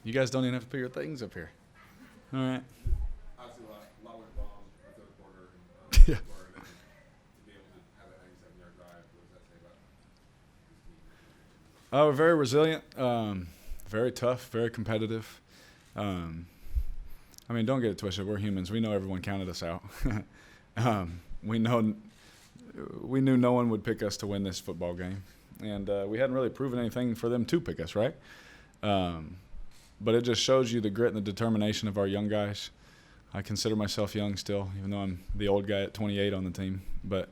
You guys don't even have to put your things up here. All right. Obviously, a lot went wrong in the third quarter. Yeah. To be able to have that 97-yard drive, what does that say about this team? We're very resilient, very tough, very competitive. I mean, don't get it twisted. We're humans. We know everyone counted us out. We knew no one would pick us to win this football game, and we hadn't really proven anything for them to pick us, right? But it just shows you the grit and the determination of our young guys. I consider myself young still, even though I'm the old guy at 28 on the team. But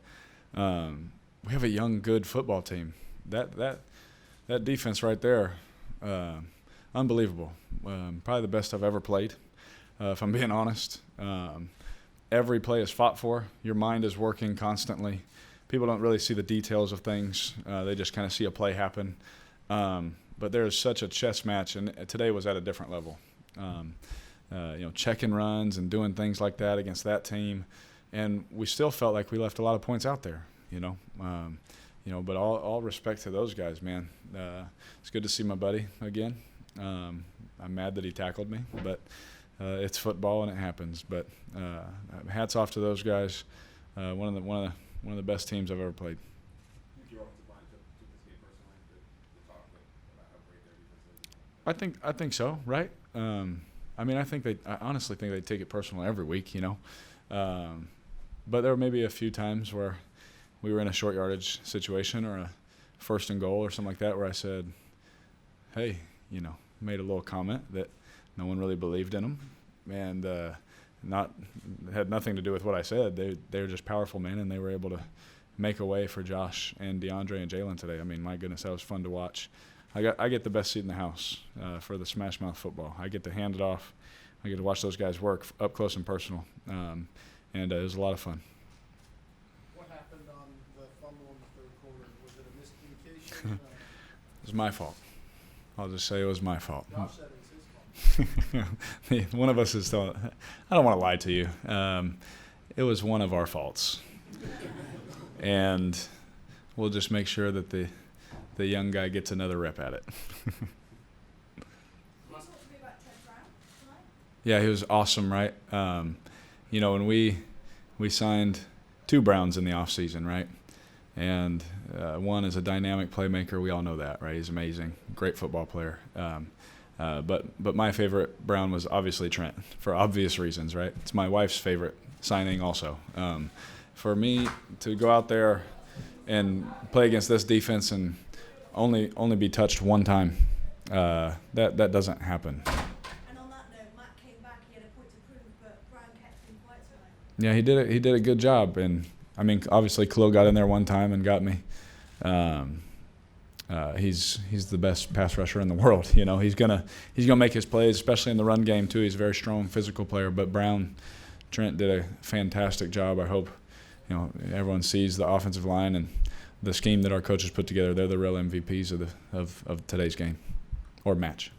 we have a young, good football team. That defense right there, unbelievable. Probably the best I've ever played, if I'm being honest. Every play is fought for. Your mind is working constantly. People don't really see the details of things. They just kind of see a play happen. But there is such a chess match, and today was at a different level. Checking runs and doing things like that against that team, and we still felt like we left a lot of points out there. But all respect to those guys, man. It's good to see my buddy again. I'm mad that he tackled me, but it's football and it happens. But hats off to those guys. One of the best teams I've ever played. I think so, right? I honestly think they take it personal every week, But there may be a few times where we were in a short yardage situation or a first and goal or something like that where I said, hey, made a little comment that no one really believed in them, and had nothing to do with what I said. They were just powerful men, and they were able to make a way for Josh and DeAndre and Jalen today. I mean, my goodness, that was fun to watch. I get the best seat in the house for the Smash Mouth football. I get to hand it off. I get to watch those guys work up close and personal, and it was a lot of fun. What happened on the fumble in the third quarter? Was it a miscommunication? It was my fault. I'll just say it was my fault. Josh said it was his fault. One of us is still – I don't want to lie to you. It was one of our faults. And we'll just make sure that the young guy gets another rep at it. Yeah, he was awesome, right? When we signed 2 Browns in the offseason, right? And one is a dynamic playmaker. We all know that, right? He's amazing, great football player. But my favorite Brown was obviously Trent for obvious reasons, right? It's my wife's favorite signing also. For me to go out there and play against this defense and only be touched one time, that doesn't happen. And on that note, Matt came back. He had a point to prove, but Brown kept him quiet tonight. Yeah, he did a good job, and I mean, obviously Khalil got in there one time and got me. He's the best pass rusher in the world. He's gonna make his plays, especially in the run game too. He's a very strong physical player. But Trent did a fantastic job. I hope everyone sees the offensive line and the scheme that our coaches put together. They're the real MVPs of today's game or match.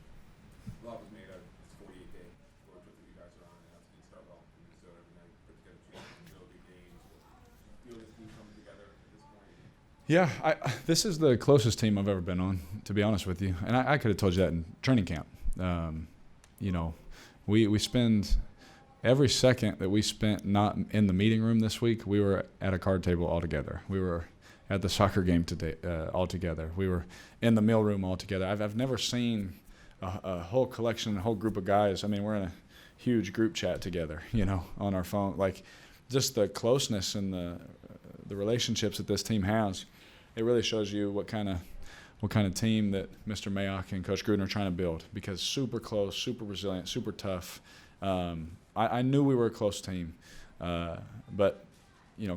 A lot was made of this 48-day road trip that you guys are on, and that's been start off in Minnesota every night, put together 2 real big games. You feel this team coming together at this point? Yeah, this is the closest team I've ever been on, to be honest with you. And I could have told you that in training camp. We spend every second that we spent not in the meeting room this week, we were at a card table all together. We were at the soccer game today all together. We were in the meal room all together. I've never seen a whole collection, a whole group of guys. I mean, we're in a huge group chat together, on our phone. Like, just the closeness and the relationships that this team has. It really shows you what kind of team that Mr. Mayock and Coach Gruden are trying to build, because super close, super resilient, super tough. I knew we were a close team, but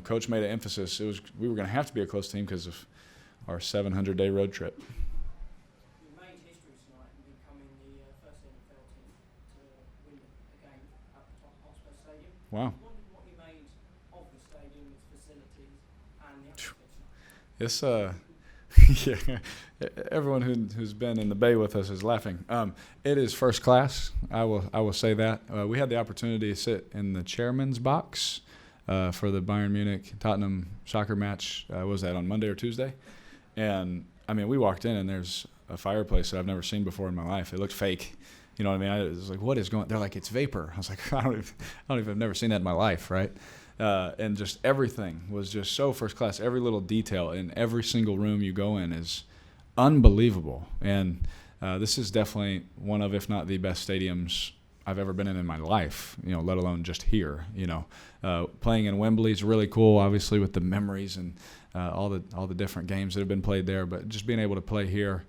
Coach made an emphasis. We were going to have to be a close team because of our 700-day road trip. You made history tonight in becoming the first NFL team to win a game at the Tottenham Hotspur Stadium. Wow. I wondered what you made of the stadium, its facilities, and the atmosphere. It's yeah. Everyone who's been in the Bay with us is laughing. It is first class. I will say that. We had the opportunity to sit in the chairman's box for the Bayern Munich Tottenham soccer match. Was that on Monday or Tuesday? And I mean, we walked in and there's a fireplace that I've never seen before in my life. It looked fake. You know what I mean? I was like, what is going? They're like, it's vapor. I was like, I don't even. I've never seen that in my life, right? And just everything was just so first class. Every little detail in every single room you go in is unbelievable. And this is definitely one of, if not the best stadiums I've ever been in my life, you know, let alone just here. You know, playing in Wembley is really cool, obviously, with the memories and all the different games that have been played there. But just being able to play here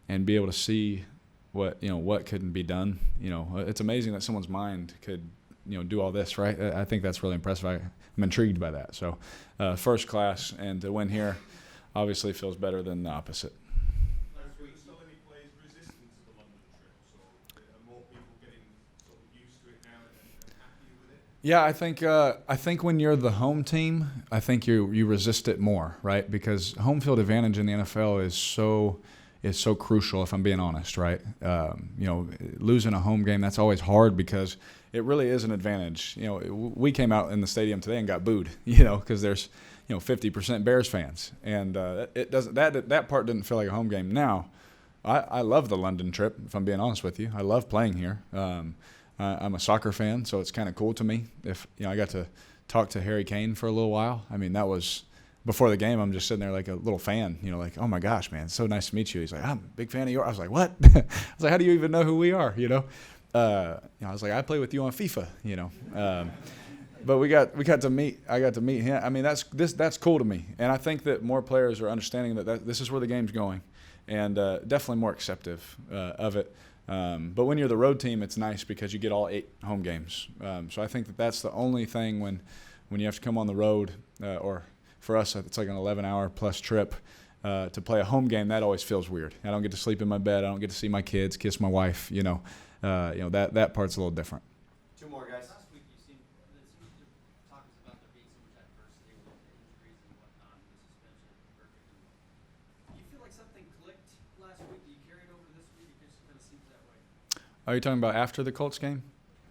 and be able to see what couldn't be done. You know, it's amazing that someone's mind could, you know, do all this, right? I think that's really impressive. I'm intrigued by that. So, first class, and to win here, obviously feels better than the opposite. Last week, still any players resistant to the London trip? So, are more people getting sort of used to it now and happy with it? Yeah, I think when you're the home team, I think you resist it more, right? Because home field advantage in the NFL is so crucial, if I'm being honest, right? You know, losing a home game, that's always hard because it really is an advantage. You know, we came out in the stadium today and got booed, you know, because there's, you know, 50% Bears fans, and it doesn't that part didn't feel like a home game. Now, I love the London trip, if I'm being honest with you. I love playing here. I'm a soccer fan, so it's kind of cool to me. If you know, I got to talk to Harry Kane for a little while. I mean, that was. Before the game, I'm just sitting there like a little fan, you know, like, oh my gosh, man, it's so nice to meet you. He's like, I'm a big fan of yours. I was like, what? I was like, how do you even know who we are, you know? I was like, I play with you on FIFA, you know. But I got to meet him. I mean, that's cool to me, and I think that more players are understanding that this is where the game's going, and definitely more acceptive of it. But when you're the road team, it's nice because you get all 8 home games. So I think that's the only thing when you have to come on the road or for us, it's like an 11-hour plus trip to play a home game. That always feels weird. I don't get to sleep in my bed. I don't get to see my kids, kiss my wife. You know, that part's a little different. 2 more, guys. Last week there seemed to talk about there being so much adversity with the injuries and whatnot, and the suspension of Perfect. Do you feel like something clicked last week? Do you carry it over this week? It just kind of seems that way. Are you talking about after the Colts game?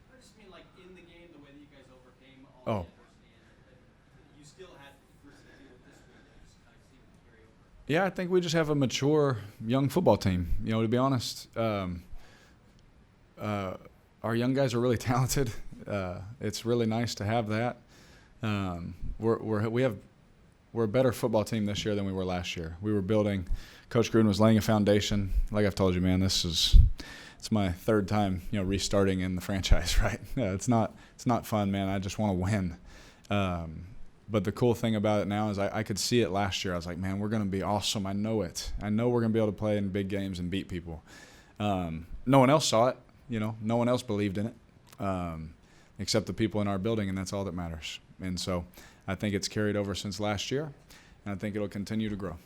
I just mean like in the game, the way that you guys overcame all Oh. the adversity, and you still had adversity to deal with this week. That just kind of seemed to carry over. Yeah, I think we just have a mature young football team. You know, to be honest, our young guys are really talented. It's really nice to have that. We're a better football team this year than we were last year. We were building. Coach Gruden was laying a foundation. Like I've told you, man, it's my 3rd time, you know, restarting in the franchise. Right? It's not fun, man. I just want to win. But the cool thing about it now is I could see it last year. I was like, man, we're going to be awesome. I know it. I know we're going to be able to play in big games and beat people. No one else saw it. You know, no one else believed in it except the people in our building, and that's all that matters. And so I think it's carried over since last year, and I think it'll continue to grow.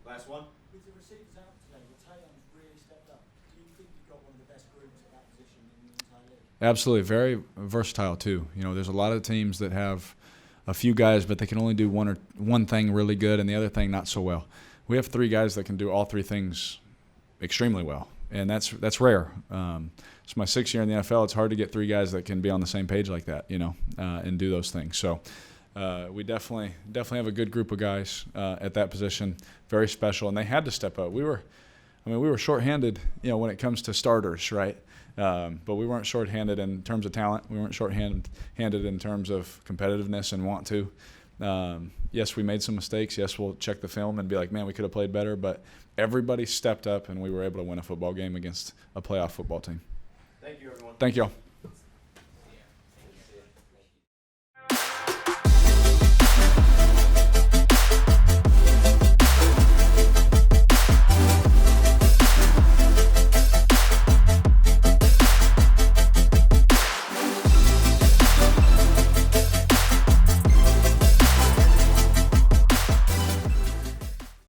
Last one. With the receivers out today, Tatum's really stepped up. Do you think you've got one of the best groups at that position in the entire league? Absolutely. Very versatile, too. You know, there's a lot of teams that have a few guys, but they can only do one thing really good and the other thing not so well. We have 3 guys that can do all 3 things extremely well, and that's rare. It's my 6th year in the NFL. It's hard to get 3 guys that can be on the same page like that, you know, and do those things. So we definitely have a good group of guys at that position, very special, and they had to step up. We were shorthanded, you know, when it comes to starters, right? But we weren't shorthanded in terms of talent. We weren't shorthanded in terms of competitiveness and want to. Yes, we made some mistakes. Yes, we'll check the film and be like, man, we could have played better. But everybody stepped up, and we were able to win a football game against a playoff football team. Thank you, everyone. Thank y'all.